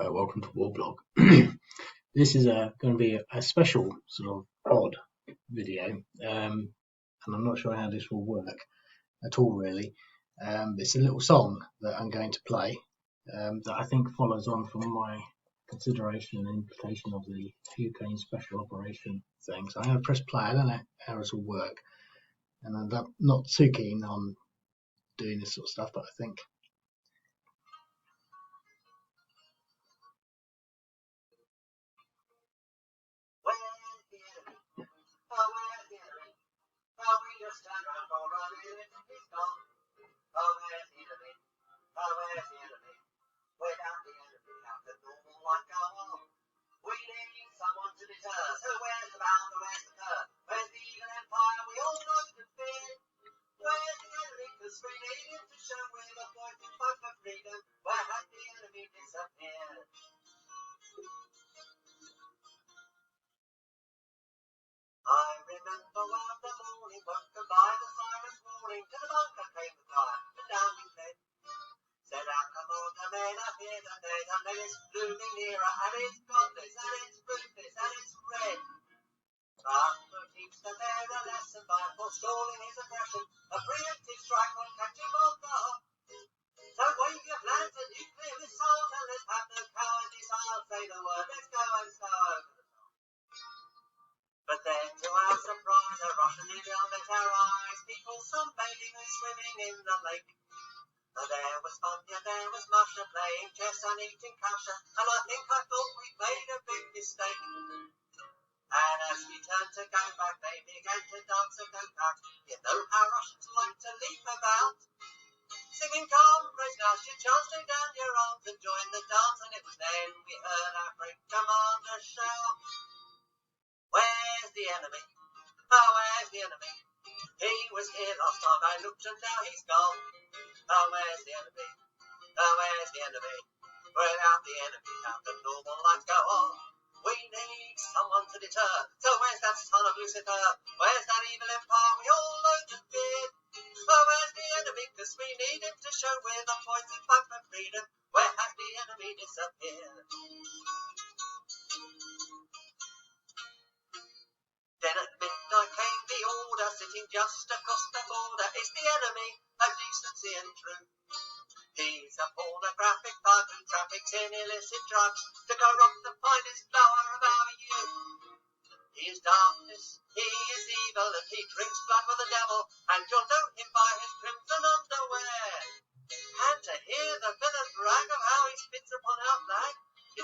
Welcome to Warblog. This is going to be a special sort of odd video, and I'm not sure how this will work at all really. It's a little song that I'm going to play that I think follows on from my consideration and implication of the Ukraine special operation thing. So I'm going to press play. I don't know how this will work, and I'm not too keen on doing this sort of stuff, but I think we need someone to deter. So where's the bound, where's the cur? Where's the evil empire we all know to fear? Where's the enemy? Cause we need him to show we're the boys who fight for freedom. Where has the enemy disappeared? I remember well the morning, woken by the siren's warning. To the bunker came the cry, and down we fled. Said our commander, men are here today, and then it's looming nearer, and it's godless, and it's ruthless, and it's red. But we'll teach the bear a lesson by forestalling his aggression, a preemptive strike will catch him off guard. So wave your flags and nuclear missiles, and let's have no cowardly style, say the word, let's go and slow over the top. But then, to our surprise, a Russian eagle met our eyes, people sunbathing and swimming in the lake. There was Vanya, there was Masha, playing chess and eating kasha, and I think I thought we'd made a big mistake. And as we turned to go back, they began to dance a go-back. You know how Russians like to leap about. Singing comrades, now's your chance, lay down your arms and join the dance. And it was then we heard our great commander shout, where's the enemy? Oh, where's the enemy? He was here last time I looked and now he's gone. Oh, where's the enemy? Oh, where's the enemy? Without the enemy, how can normal life go on? We need someone to deter. So where's that son of Lucifer? Where's that evil empire we all know to fear? Oh, where's the enemy? Cause we need him to show we're the boys who fight for freedom. Where has the enemy disappeared? Then at midnight came the order, sitting just across the border is the enemy of decency and truth. He's a pornographic thug who traffics in illicit drugs to corrupt the finest flower of our youth. He is darkness, he is evil, and he drinks blood for the devil, and you'll know him by his crimson underwear. And to hear the villain brag of how he spits upon our flag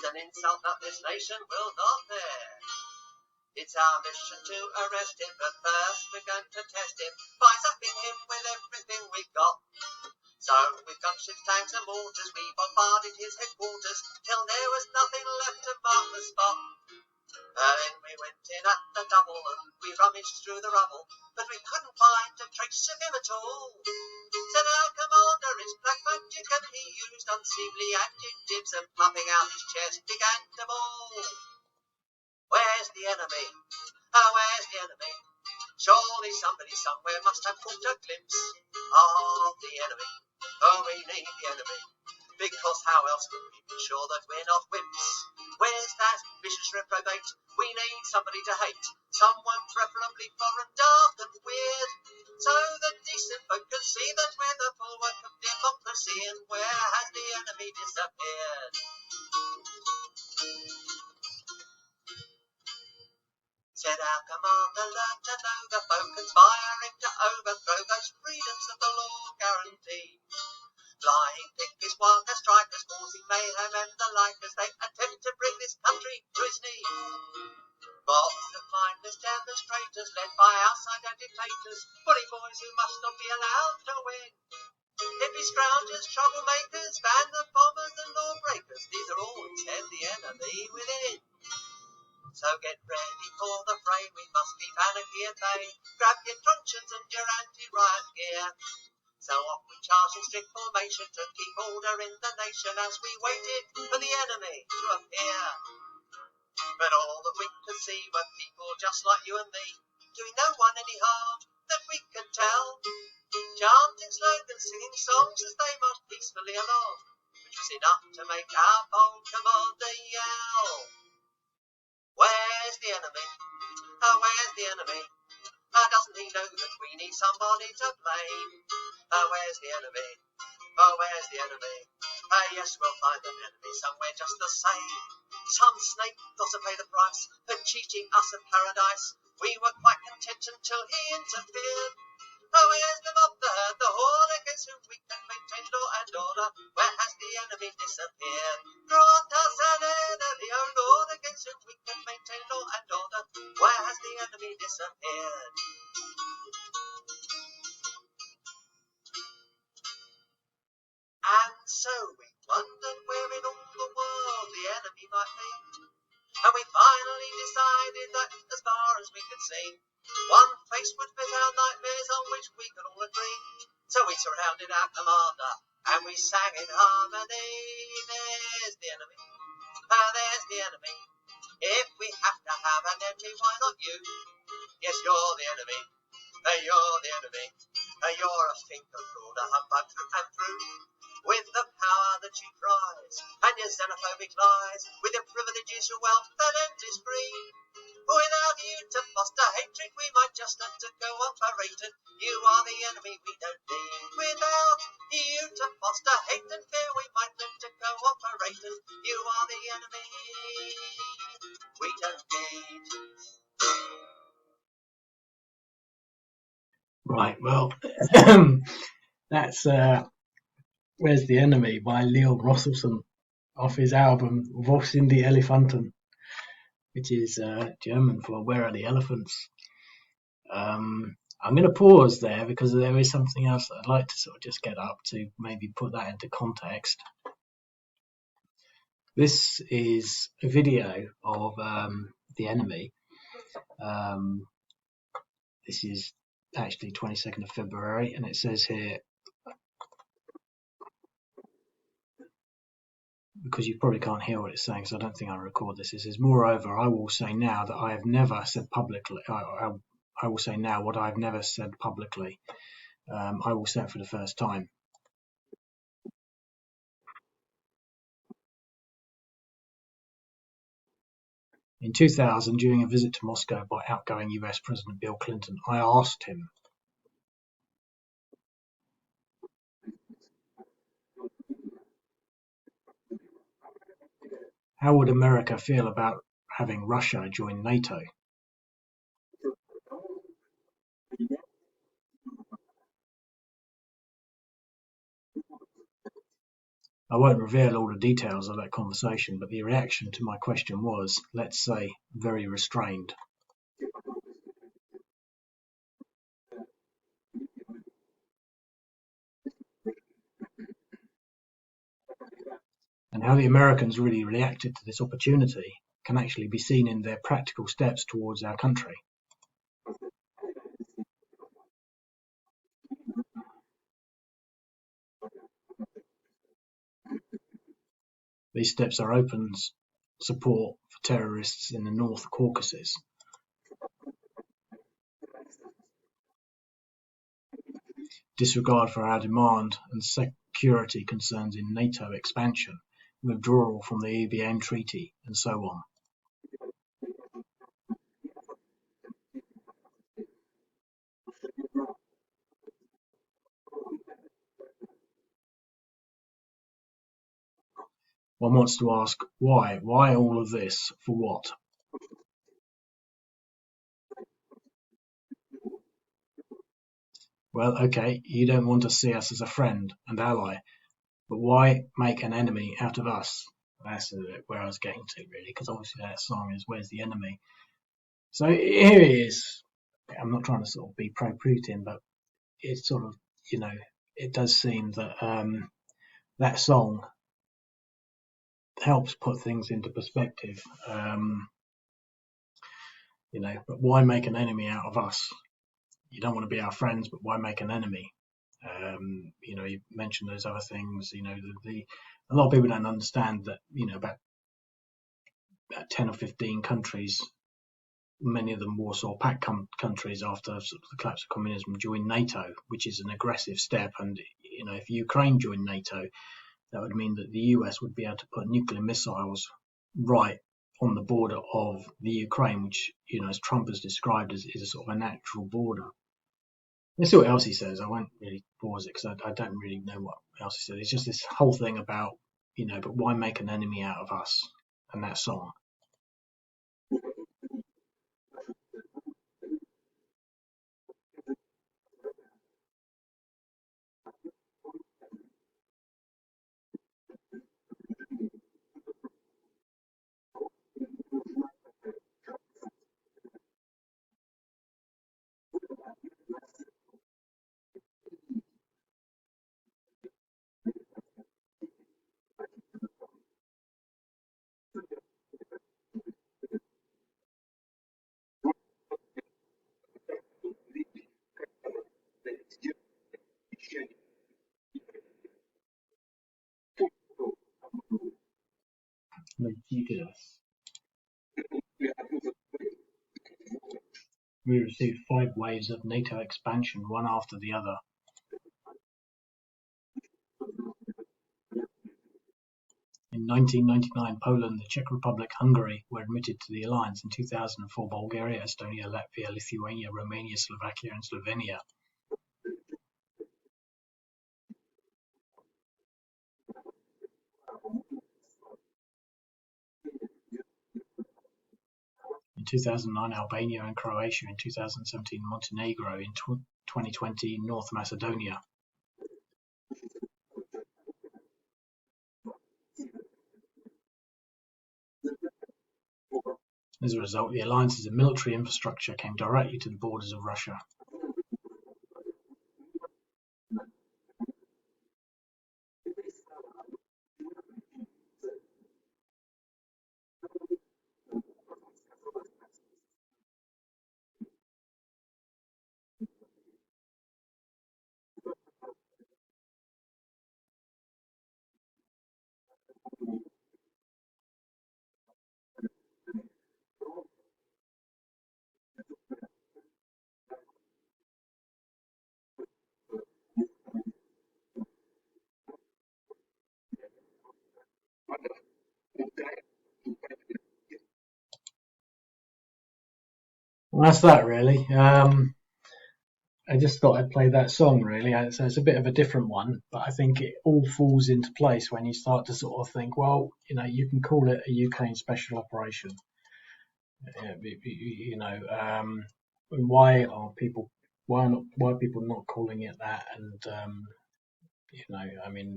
is an insult that this nation will not bear. It's our mission to arrest him, but first we're going to test him by zapping him with everything we got. So with gunships, tanks and mortars, we bombarded his headquarters till there was nothing left to mark the spot. Then we went in at the double and we rummaged through the rubble, but we couldn't find a trace of him at all. Said our commander, it's black magic, and he used unseemly adjectives and puffing out his chest began to bawl. Where's the enemy? Oh, where's the enemy? Surely somebody somewhere must have caught a glimpse of the enemy. Oh, we need the enemy, because how else can we be sure that we're not wimps? Where's that vicious reprobate? We need somebody to hate, someone preferably foreign, daft and weird, so that decent folk can see that we're the bulwark of democracy. And where has the enemy disappeared? Said our commander, learn to know the foe conspiring to overthrow those freedoms that the law guarantees. Flying pickets, wildcats, strikers, causing mayhem and the like as they attempt to bring this country to its knees. Mobs of mindless demonstrators led by outside agitators, bully boys who must not be allowed to win. Hippie scroungers, troublemakers, bandit bombers and lawbreakers, these are all, it said, the enemy within. So get ready for the fray, we must keep anarchy at bay. Grab your truncheons and your anti-riot gear. So off we charged in strict formation to keep order in the nation as we waited for the enemy to appear. But all that we could see were people just like you and me, doing no one any harm that we could tell. Chanting slogans, singing songs as they marched peacefully along, which was enough to make our bold command enemy? Where's the enemy? Doesn't he know that we need somebody to blame? Where's the enemy? Where's the enemy? Yes, we'll find an enemy somewhere just the same. Some snake got to pay the price for cheating us of paradise. We were quite content until he interfered. Where's the mob, the herd, the horde against whom we can maintain law and order? Where has the enemy disappeared? Grant us an enemy, O Lord, against whom we can maintain law and order. Where has the enemy disappeared? And so we wondered where in all the world the enemy might be. And we finally decided that as far as we could see, one face would fit our nightmares on which we could all agree. So we surrounded our commander and we sang in harmony. There's the enemy, there's the enemy. If we have to have an enemy, why not you? Yes, you're the enemy, you're the enemy. You're a think of fraud, a humbug through and through. With the power that you prize and your xenophobic lies, with your privileges, your wealth and endless greed. Without you to foster hatred, we might just learn to cooperate, and you are the enemy we don't need. Without you to foster hate and fear, we might learn to cooperate, and you are the enemy we don't need. Right, well, that's Where's the Enemy by Leon Rosselson off his album Wo sind die Elefanten, which is German for Where Are the Elephants. I'm going to pause there because there is something else that I'd like to sort of just get up to maybe put that into context. This is a video of The Enemy. This is actually 22nd of February, and it says here, because you probably can't hear what it's saying, so I don't think I'll record this. It says, moreover, I will say now that I have never said publicly, I will say now what I have never said publicly. I will say it for the first time. In 2000, during a visit to Moscow by outgoing US President Bill Clinton, I asked him, how would America feel about having Russia join NATO? I won't reveal all the details of that conversation, but the reaction to my question was, let's say, very restrained. And how the Americans really reacted to this opportunity can actually be seen in their practical steps towards our country. These steps are open support for terrorists in the North Caucasus, disregard for our demand and security concerns in NATO expansion, withdrawal from the EBM treaty, and so on. One wants to ask, why? Why all of this? For what? Well, okay, you don't want to see us as a friend and ally, but why make an enemy out of us? That's where I was getting to, really, because obviously that song is Where's the Enemy? So here he is. I'm not trying to sort of be pro-Putin, but it's sort of, it does seem that that song helps put things into perspective. But why make an enemy out of us? You don't want to be our friends, but why make an enemy? You mentioned those other things. A lot of people don't understand that. About 10 or 15 countries, many of them Warsaw Pact countries, after the collapse of communism, joined NATO, which is an aggressive step. And if Ukraine joined NATO, that would mean that the US would be able to put nuclear missiles right on the border of the Ukraine, which, as Trump has described, is a sort of a natural border. Let's see what else he says. I won't really pause it because I don't really know what else he said. It's just this whole thing about, but why make an enemy out of us? And that song. Ridiculous. We received 5 waves of NATO expansion, one after the other. In 1999, Poland, the Czech Republic, Hungary were admitted to the alliance. In 2004, Bulgaria, Estonia, Latvia, Lithuania, Romania, Slovakia, and Slovenia. In 2009, Albania and Croatia. In 2017, Montenegro. In 2020, North Macedonia. As a result, the alliance's military infrastructure came directly to the borders of Russia. Well, that's that really. I just thought I'd play that song really. So it's a bit of a different one, but I think it all falls into place when you start to sort of think, well, you can call it a Ukraine special operation. Why are people not calling it that? And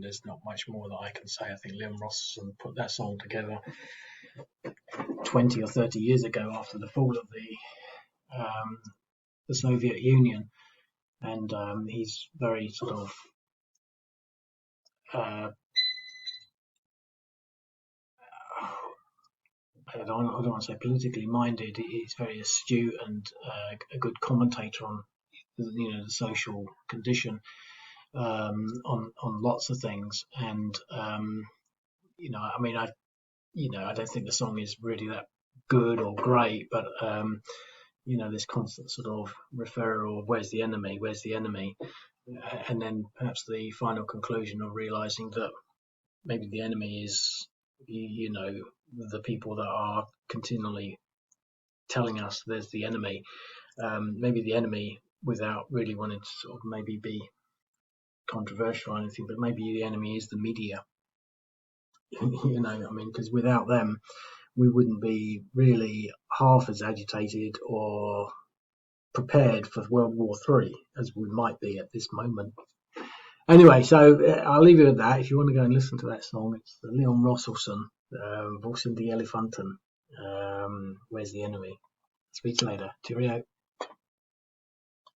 there's not much more that I can say. I think Leon Rossum put that song together 20 or 30 years ago after the fall of the Soviet Union, and he's very sort of I don't want to say politically minded. He's very astute and a good commentator on the social condition on lots of things. And I don't think the song is really that good or great, but this constant sort of referral of where's the enemy, and then perhaps the final conclusion of realizing that maybe the enemy is the people that are continually telling us there's the enemy. Maybe the enemy, without really wanting to sort of maybe be controversial or anything, but maybe the enemy is the media. Because without them, we wouldn't be really half as agitated or prepared for World War III as we might be at this moment. Anyway, so I'll leave it at that. If you want to go and listen to that song, it's the Leon Rossum, Wo sind die Elefanten? Where's the enemy? Speak to you later. Cheerio.